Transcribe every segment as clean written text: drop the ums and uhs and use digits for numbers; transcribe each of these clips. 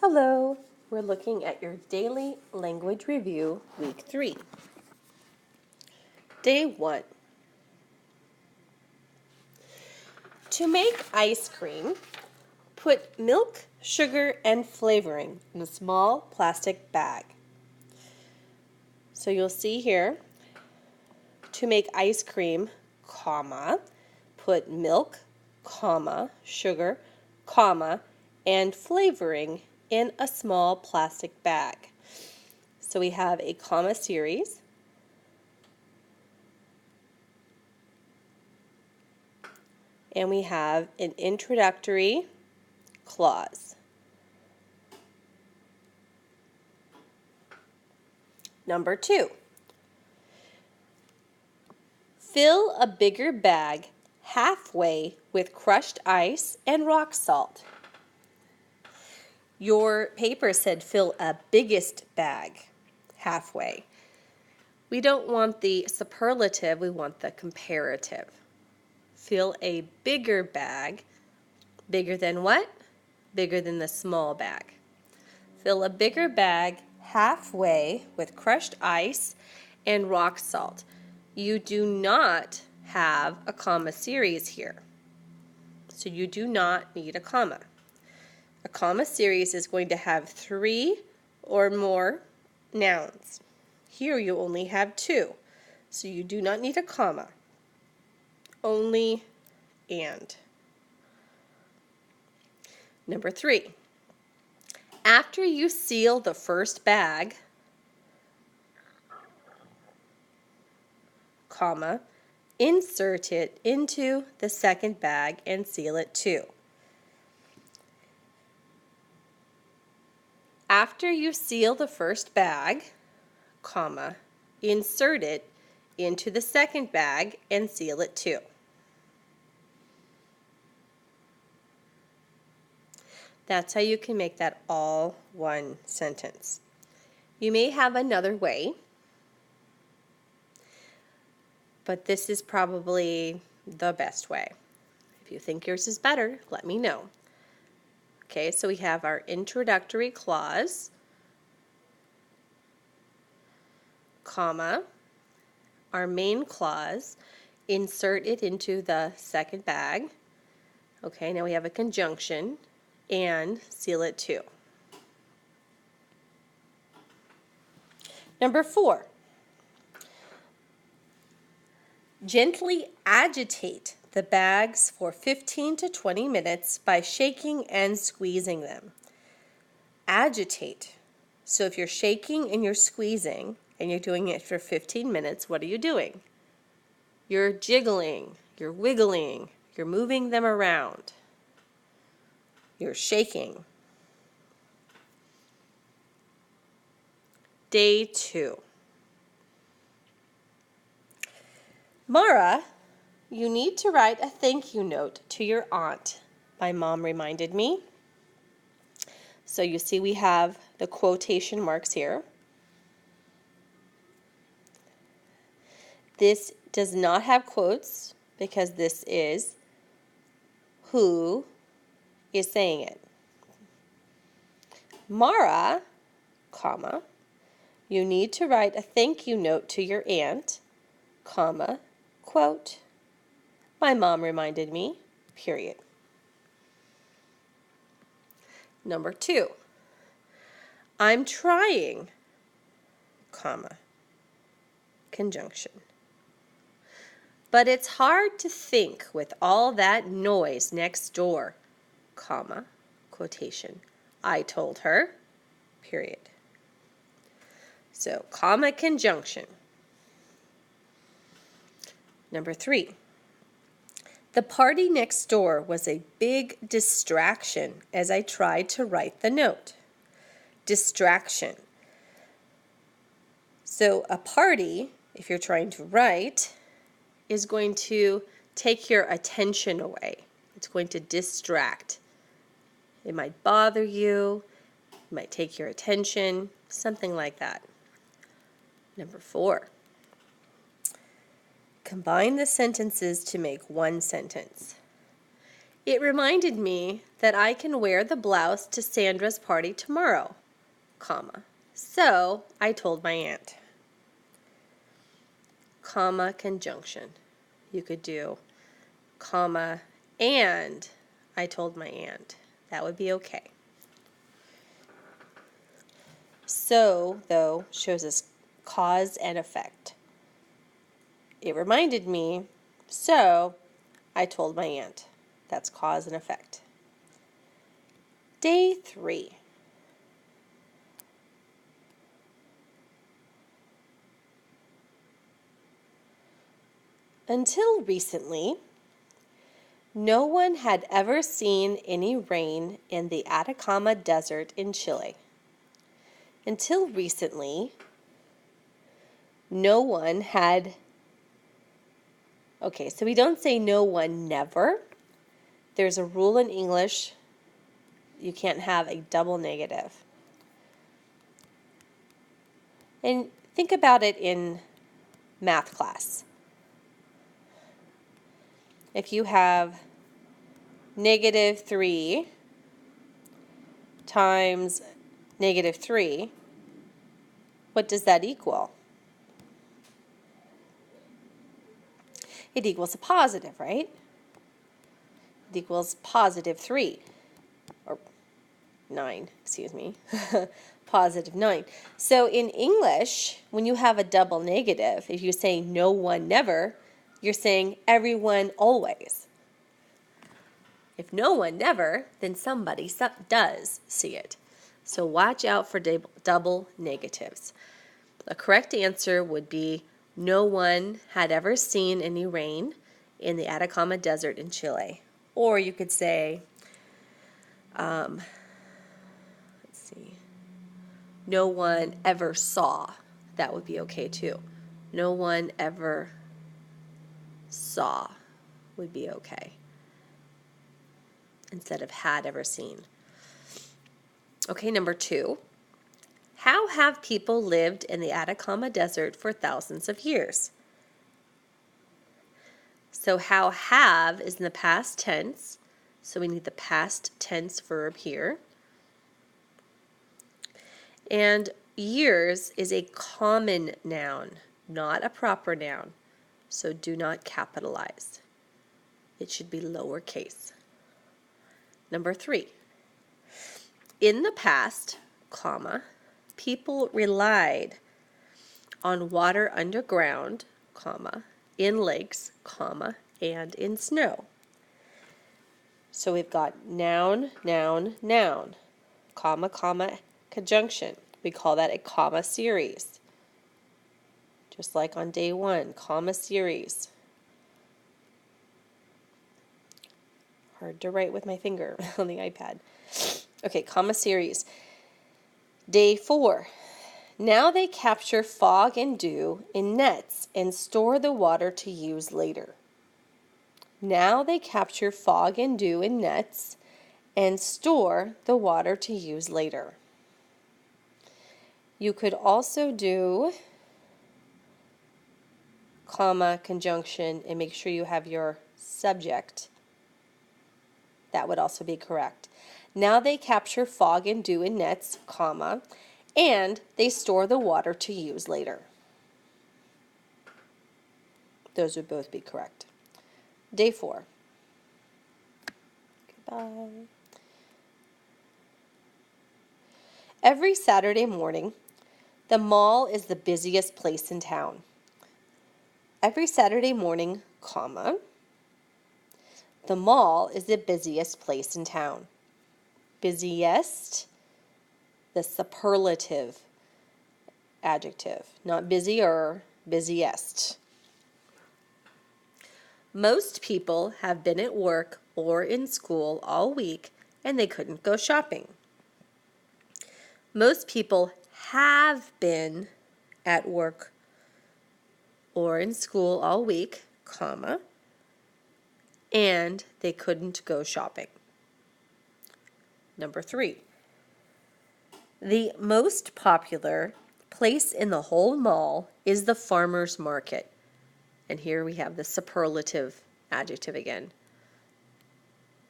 Hello, we're looking at your daily language review, week 3. Day 1. To make ice cream, put milk, sugar, and flavoring in a small plastic bag. So you'll see here, to make ice cream, comma, put milk, comma, sugar, comma, and flavoring in a small plastic bag. So we have a comma series. And we have an introductory clause. Number 2. Fill a bigger bag halfway with crushed ice and rock salt. Your paper said fill a biggest bag halfway. We don't want the superlative, we want the comparative. Fill a bigger bag. Bigger than what? Bigger than the small bag. Fill a bigger bag halfway with crushed ice and rock salt. You do not have a comma series here, so you do not need a comma. A comma series is going to have 3 or more nouns. Here you only have 2, so you do not need a comma. Only and. Number 3. After you seal the first bag, comma, insert it into the second bag and seal it too. After you seal the first bag, comma, insert it into the second bag and seal it too. That's how you can make that all one sentence. You may have another way, but this is probably the best way. If you think yours is better, let me know. Okay, so we have our introductory clause, comma, our main clause, insert it into the second bag. Okay, now we have a conjunction, and seal it too. Number 4. Gently agitate the bags for 15 to 20 minutes by shaking and squeezing them. Agitate. So if you're shaking and you're squeezing and you're doing it for 15 minutes, what are you doing? You're jiggling, you're wiggling, you're moving them around. You're shaking. Day 2. Mara, you need to write a thank you note to your aunt. My mom reminded me. So you see we have the quotation marks here. This does not have quotes because this is who is saying it. Mara, comma, you need to write a thank you note to your aunt, comma, quote, my mom reminded me, period. Number 2, I'm trying, comma, conjunction. But it's hard to think with all that noise next door, comma, quotation. I told her, period. So, comma, conjunction. Number 3. The party next door was a big distraction as I tried to write the note. Distraction. So, a party, if you're trying to write, is going to take your attention away. It's going to distract. It might bother you, it might take your attention, something like that. Number 4. Combine the sentences to make one sentence. It reminded me that I can wear the blouse to Sandra's party tomorrow, comma. So I told my aunt. Comma conjunction. You could do comma and I told my aunt. That would be okay. So, though, shows us cause and effect. It reminded me, so I told my aunt. That's cause and effect. Day 3. Until recently, no one had ever seen any rain in the Atacama Desert in Chile. Until recently, no one had... Okay, so we don't say no one never. There's a rule in English. You can't have a double negative. And think about it in math class. If you have -3 times -3, what does that equal? It equals a positive, right? It equals +3, or 9, excuse me, +9. So in English, when you have a double negative, if you say no one never, you're saying everyone always. If no one never, then somebody does see it. So watch out for double negatives. The correct answer would be no one had ever seen any rain in the Atacama Desert in Chile. Or you could say, let's see, no one ever saw. That would be okay too. No one ever saw would be okay, instead of had ever seen. Okay, number 2. How have people lived in the Atacama Desert for thousands of years? So how have is in the past tense, so we need the past tense verb here. And years is a common noun, not a proper noun, so do not capitalize. It should be lowercase. Number 3. In the past, comma, people relied on water underground, comma, in lakes, comma, and in snow. So we've got noun, noun, noun, comma, comma, conjunction. We call that a comma series. Just like on day 1, comma series. Hard to write with my finger on the iPad. Okay, comma series. Day 4. Now they capture fog and dew in nets and store the water to use later. Now they capture fog and dew in nets and store the water to use later. You could also do comma, conjunction, and make sure you have your subject. That would also be correct. Now they capture fog and dew in nets, comma, and they store the water to use later. Those would both be correct. Day 4. Goodbye. Every Saturday morning, the mall is the busiest place in town. Every Saturday morning, comma, the mall is the busiest place in town. Busiest, the superlative adjective, not busier, busiest. Most people have been at work or in school all week and they couldn't go shopping. Most people have been at work or in school all week, comma, and they couldn't go shopping. Number 3. The most popular place in the whole mall is the farmer's market. And here we have the superlative adjective again.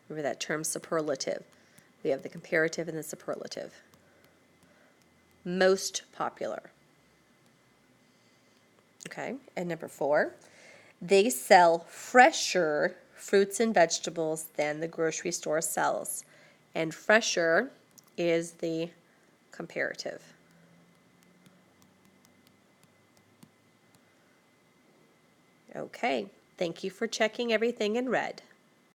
Remember that term superlative. We have the comparative and the superlative. Most popular. Okay, and number 4, they sell fresher fruits and vegetables than the grocery store sells. And fresher is the comparative. Okay, thank you for checking everything in red.